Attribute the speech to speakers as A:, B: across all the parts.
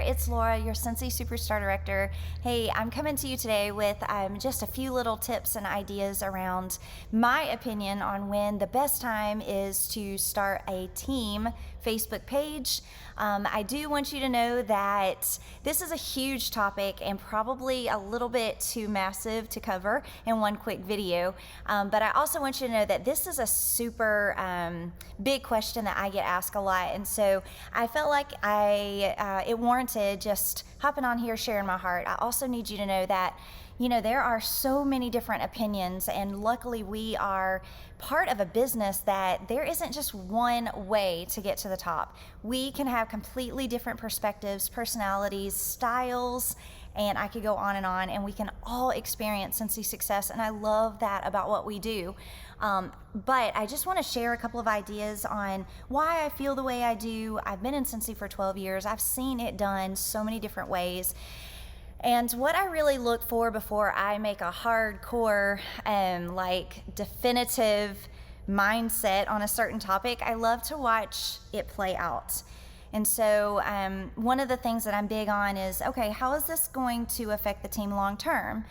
A: It's Laura, your Sensei Superstar Director. Hey, I'm coming to you today with just a few little tips and ideas around my opinion on when the best time is to start a team Facebook page. I do want you to know that this is a huge topic and probably a little bit too massive to cover in one quick video. But I also want you to know that this is a super big question that I get asked a lot. And so I felt like it warranted just hopping on here, sharing my heart. I also need you to know that there are so many different opinions, and luckily we are part of a business that there isn't just one way to get to the top. We can have completely different perspectives, personalities, styles, and I could go on, and we can all experience Sensei success, and I love that about what we do. But I just want to share a couple of ideas on why I feel the way I do. I've been in Sensei for 12 years. I've seen it done so many different ways. And what I really look for before I make a hardcore, definitive mindset on a certain topic, I love to watch it play out. And so one of the things that I'm big on is, okay, how is this going to affect the team long term?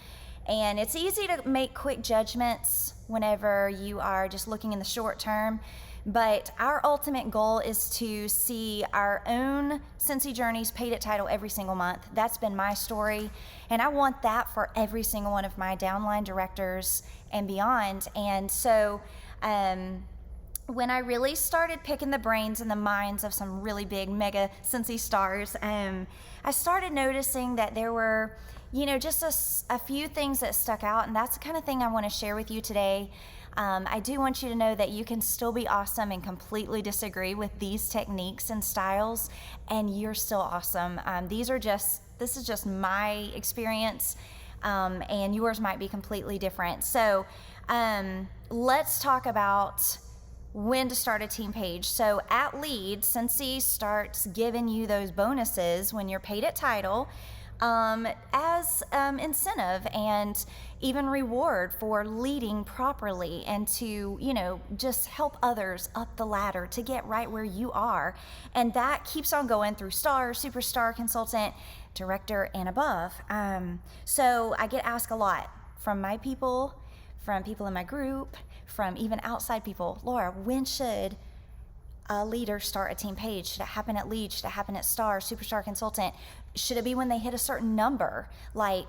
A: And it's easy to make quick judgments whenever you are just looking in the short term. But our ultimate goal is to see our own Sensei journeys paid at title every single month. That's been my story, and I want that for every single one of my downline directors and beyond. And so when I really started picking the brains and the minds of some really big mega Sensei stars, I started noticing that there were just a few things that stuck out, and that's the kind of thing I want to share with you today. I do want you to know that you can still be awesome and completely disagree with these techniques and styles, and you're still awesome. This is just my experience, and yours might be completely different. So let's talk about when to start a team page. So at lead, Sensei starts giving you those bonuses when you're paid at title, as incentive and even reward for leading properly and to, just help others up the ladder to get right where you are. And that keeps on going through star, superstar, consultant, director, and above. So I get asked a lot from my people, from people in my group, from even outside people, Laura, when should a leader start a team page? Should it happen at lead? Should it happen at star, superstar, consultant? Should it be when they hit a certain number?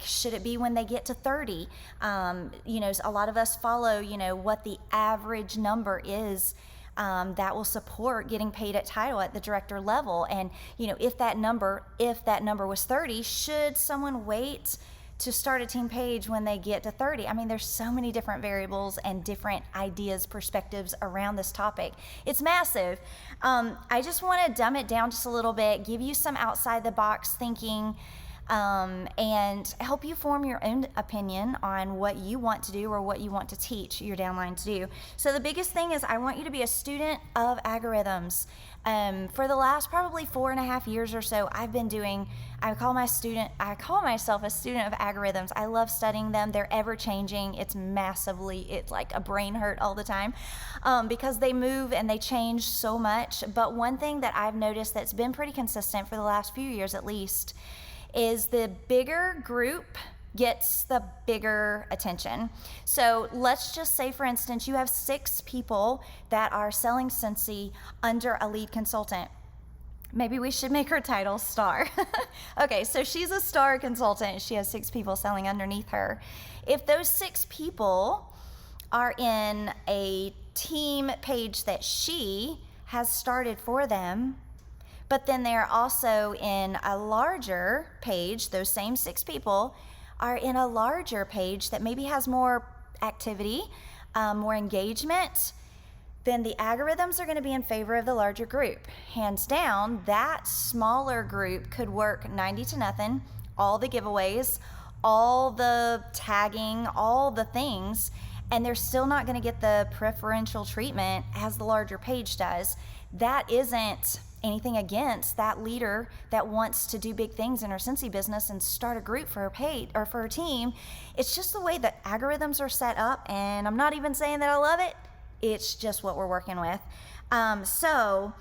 A: Should it be when they get to 30? A lot of us follow, what the average number is that will support getting paid at title at the director level. And, if that number was 30, should someone wait to start a team page when they get to 30? I mean, there's so many different variables and different ideas, perspectives around this topic. It's massive. I just want to dumb it down just a little bit, give you some outside the box thinking, and help you form your own opinion on what you want to do or what you want to teach your downline to do. So the biggest thing is I want you to be a student of algorithms. For the last probably 4.5 years or so, I call myself a student of algorithms. I love studying them. They're ever changing. It's like a brain hurt all the time, because they move and they change so much. But one thing that I've noticed that's been pretty consistent for the last few years at least is the bigger group gets the bigger attention. So let's just say, for instance, you have 6 people that are selling Sensei under a lead consultant. Maybe we should make her title star. Okay, so she's a star consultant. She has 6 people selling underneath her. If those 6 people are in a team page that she has started for them, but then they're also in a larger page, those same 6 people are in a larger page that maybe has more activity, more engagement, then the algorithms are going to be in favor of the larger group. Hands down, that smaller group could work 90 to nothing, all the giveaways, all the tagging, all the things, and they're still not going to get the preferential treatment as the larger page does. That isn't anything against that leader that wants to do big things in her Sensei business and start a group for her paid or for her team. It's just the way that algorithms are set up, and I'm not even saying that I love it. It's just what we're working with. So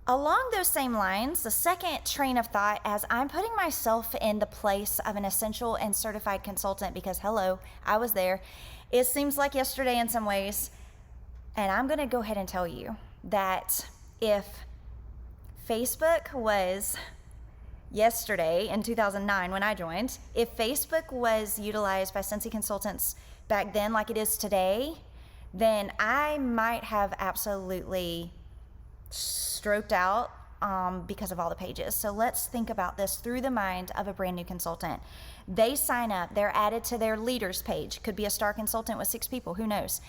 A: Along those same lines, the second train of thought, as I'm putting myself in the place of an essential and certified consultant, because hello, I was there. It seems like yesterday in some ways, and I'm going to go ahead and tell you that if Facebook was yesterday in 2009 when I joined, if Facebook was utilized by Cincy consultants back then like it is today, then I might have absolutely stroked out because of all the pages. So let's think about this through the mind of a brand new consultant. They sign up, they're added to their leaders page. Could be a star consultant with 6 people, who knows?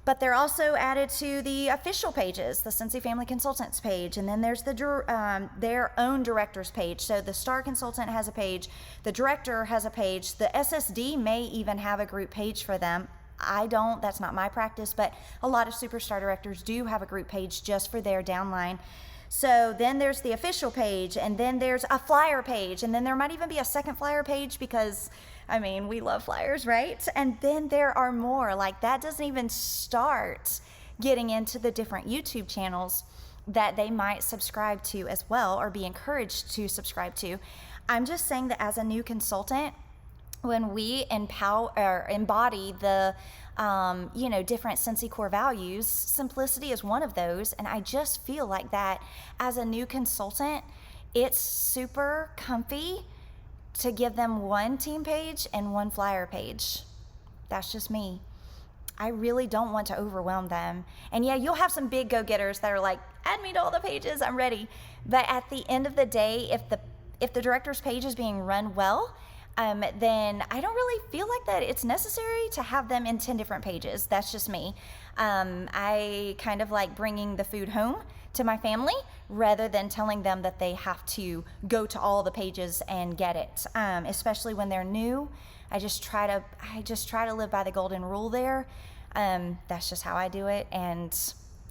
A: But they're also added to the official pages, the Cincy Family Consultants page, and then there's their own directors page. So the star consultant has a page, the director has a page, the SSD may even have a group page for them. I don't, that's not my practice, but a lot of superstar directors do have a group page just for their downline. So then there's the official page, and then there's a flyer page, and then there might even be a second flyer page because, I mean, we love flyers, right? And then there are more. Like, that doesn't even start getting into the different YouTube channels that they might subscribe to as well, or be encouraged to subscribe to. I'm just saying that as a new consultant, when we embody the different Cincy core values, simplicity is one of those. And I just feel like that as a new consultant, it's super comfy to give them one team page and one flyer page. That's just me. I really don't want to overwhelm them. And yeah, you'll have some big go-getters that are like, add me to all the pages, I'm ready. But at the end of the day, if the director's page is being run well, then I don't really feel like that it's necessary to have them in 10 different pages. That's just me. I kind of like bringing the food home to my family rather than telling them that they have to go to all the pages and get it. Especially when they're new, I just try to live by the golden rule there. That's just how I do it. And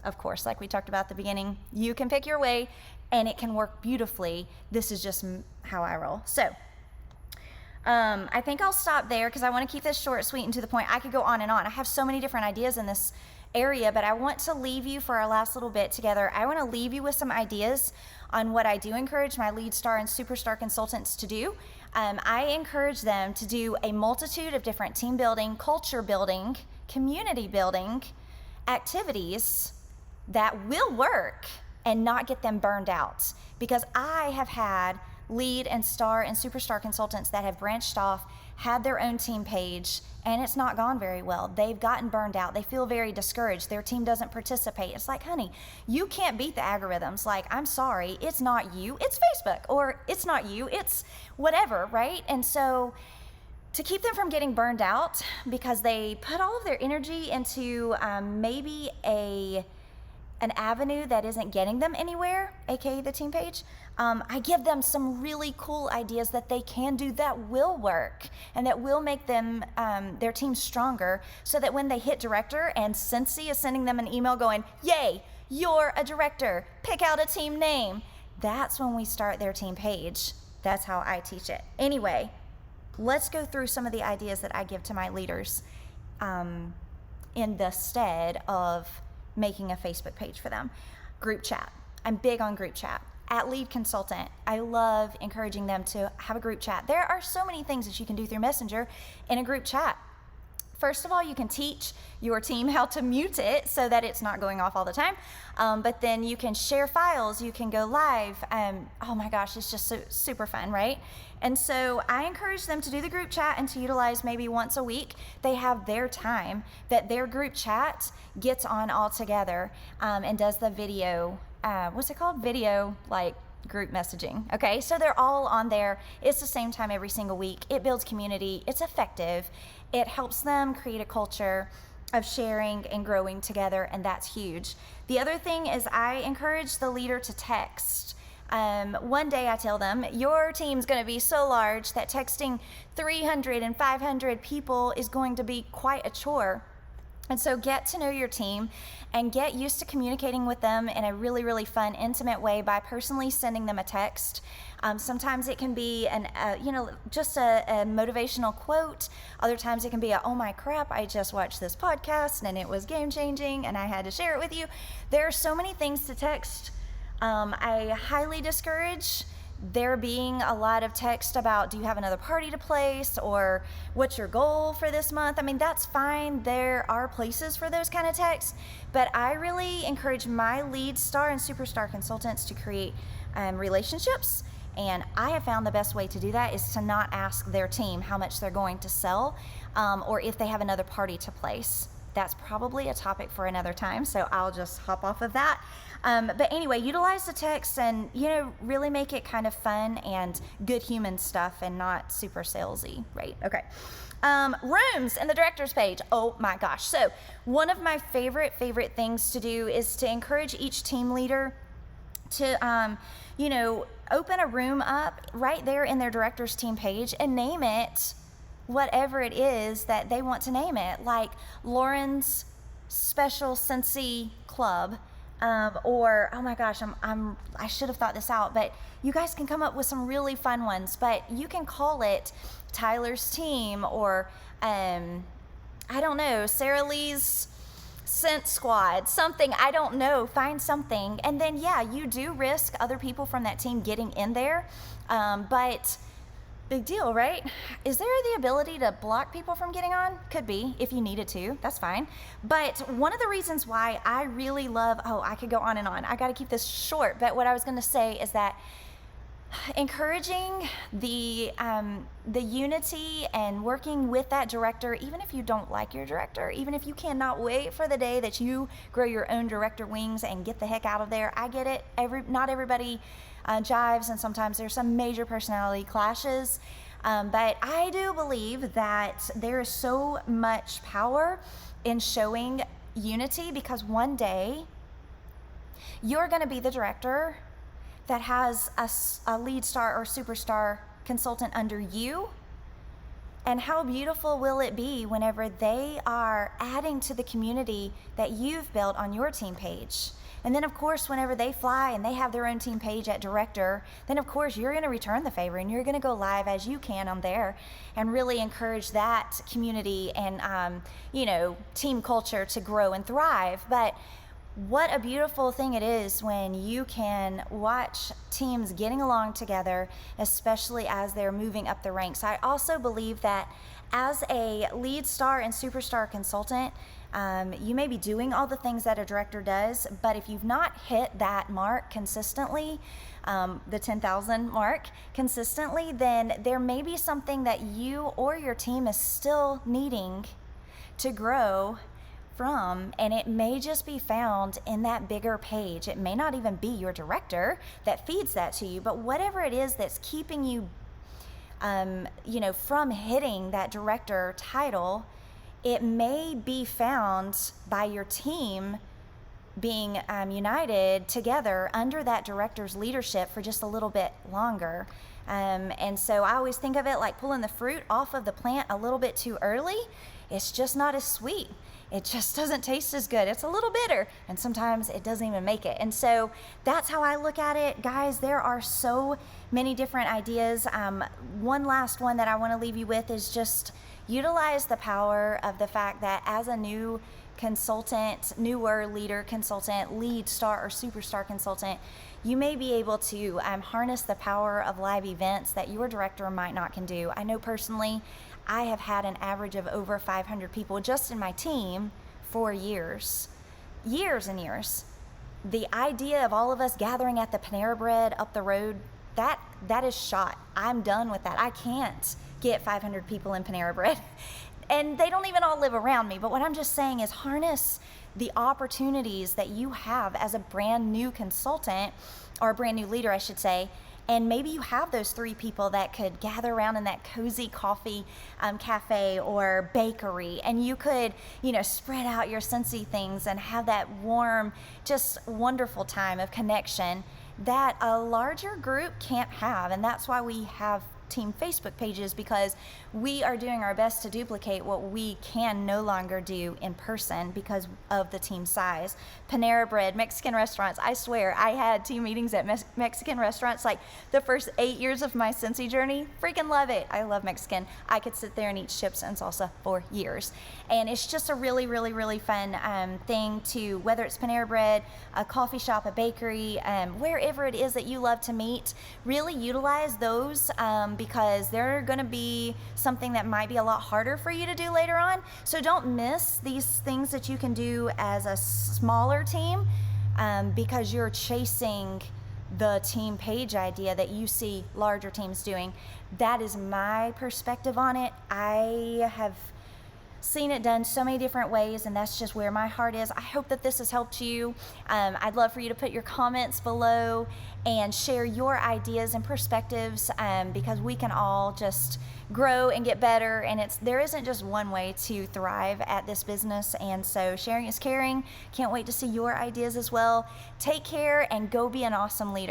A: of course, like we talked about at the beginning, you can pick your way and it can work beautifully. This is just how I roll. So I think I'll stop there because I want to keep this short, sweet, and to the point. I could go on and on. I have so many different ideas in this area, but I want to leave you for our last little bit together. I want to leave you with some ideas on what I do encourage my lead star and superstar consultants to do. I encourage them to do a multitude of different team building, culture building, community building activities that will work and not get them burned out. Because I have had lead and star and superstar consultants that have branched off, had their own team page, and it's not gone very well. They've gotten burned out. They feel very discouraged. Their team doesn't participate. It's like, honey, you can't beat the algorithms. Like, I'm sorry, it's not you, it's Facebook, or it's not you, it's whatever, right? And so to keep them from getting burned out because they put all of their energy into maybe an avenue that isn't getting them anywhere, aka the team page, I give them some really cool ideas that they can do that will work and that will make them their team stronger, so that when they hit director and Cincy is sending them an email going, yay, you're a director, pick out a team name, that's when we start their team page. That's how I teach it. Anyway, let's go through some of the ideas that I give to my leaders in the stead of making a Facebook page for them. Group chat. I'm big on group chat. At Lead Consultant, I love encouraging them to have a group chat. There are so many things that you can do through Messenger in a group chat. First of all, you can teach your team how to mute it so that it's not going off all the time. But then you can share files, you can go live. Oh my gosh, it's just super fun, right? And so I encourage them to do the group chat and to utilize maybe once a week. They have their time that their group chat gets on all together and does the video, what's it called? Video, like, group messaging. Okay, so they're all on there. It's the same time every single week. It builds community. It's effective. It helps them create a culture of sharing and growing together, and that's huge. The other thing is I encourage the leader to text. One day I tell them, your team's going to be so large that texting 300 and 500 people is going to be quite a chore. And so get to know your team and get used to communicating with them in a really, really fun, intimate way by personally sending them a text. Sometimes it can be just a motivational quote. Other times it can be oh my crap, I just watched this podcast and it was game changing and I had to share it with you. There are so many things to text I highly discourage there being a lot of text about, do you have another party to place, or what's your goal for this month? I mean, that's fine. There are places for those kind of texts, but I really encourage my lead star and superstar consultants to create relationships. And I have found the best way to do that is to not ask their team how much they're going to sell, or if they have another party to place. That's probably a topic for another time, so I'll just hop off of that. But anyway, utilize the text and, really make it kind of fun and good human stuff and not super salesy, right? Okay. Rooms in the director's page. Oh my gosh. So one of my favorite things to do is to encourage each team leader to, open a room up right there in their director's team page and name it whatever it is that they want to name it, like Lauren's Special Scentsy Club, or, oh my gosh, I should have thought this out, but you guys can come up with some really fun ones, but you can call it Tyler's Team, or, I don't know, Sarah Lee's Scent Squad, something, I don't know, find something, and then, yeah, you do risk other people from that team getting in there, but big deal, right? Is there the ability to block people from getting on? Could be, if you needed to, that's fine. But one of the reasons why I really love, I could go on and on. I got to keep this short, but what I was going to say is that encouraging the unity and working with that director, even if you don't like your director, even if you cannot wait for the day that you grow your own director wings and get the heck out of there. I get it. Not everybody jives, and sometimes there's some major personality clashes, but I do believe that there is so much power in showing unity, because one day you're going to be the director that has a lead star or superstar consultant under you, and how beautiful will it be whenever they are adding to the community that you've built on your team page. And then, of course, whenever they fly and they have their own team page at director, then, of course, you're going to return the favor and you're going to go live as you can on there and really encourage that community and, team culture to grow and thrive. But what a beautiful thing it is when you can watch teams getting along together, especially as they're moving up the ranks. I also believe that as a lead star and superstar consultant, you may be doing all the things that a director does, but if you've not hit that mark consistently, the 10,000 mark consistently, then there may be something that you or your team is still needing to grow from, and it may just be found in that bigger page. It may not even be your director that feeds that to you, but whatever it is that's keeping you, from hitting that director title, it may be found by your team being united together under that director's leadership for just a little bit longer. And so I always think of it like pulling the fruit off of the plant a little bit too early. It's just not as sweet. It just doesn't taste as good. It's a little bitter, and sometimes it doesn't even make it. And so that's how I look at it. Guys, there are so many different ideas. One last one that I want to leave you with is just utilize the power of the fact that as a new consultant, newer leader consultant, lead star or superstar consultant, you may be able to harness the power of live events that your director might not can do. I know personally, I have had an average of over 500 people just in my team for years and years. The idea of all of us gathering at the Panera Bread up the road, that is shot. I'm done with that. I can't get 500 people in Panera Bread. And they don't even all live around me. But what I'm just saying is harness the opportunities that you have as a brand new consultant, or a brand new leader, I should say. And maybe you have those 3 people that could gather around in that cozy coffee cafe or bakery, and you could, spread out your Scentsy things and have that warm, just wonderful time of connection that a larger group can't have. And that's why we have team Facebook pages, because we are doing our best to duplicate what we can no longer do in person because of the team size. Panera Bread, Mexican restaurants, I swear I had team meetings at Mexican restaurants like the first 8 years of my Cincy journey. Freaking love it. I love Mexican. I could sit there and eat chips and salsa for years. And it's just a really, really, really fun thing to, whether it's Panera Bread, a coffee shop, a bakery, wherever it is that you love to meet, really utilize those because they're going to be something that might be a lot harder for you to do later on. So don't miss these things that you can do as a smaller team because you're chasing the team page idea that you see larger teams doing. That is my perspective on it. I have seen it done so many different ways, and that's just where my heart is. I hope that this has helped you. I'd love for you to put your comments below and share your ideas and perspectives because we can all just grow and get better, and there isn't just one way to thrive at this business, and so sharing is caring. Can't wait to see your ideas as well. Take care and go be an awesome leader.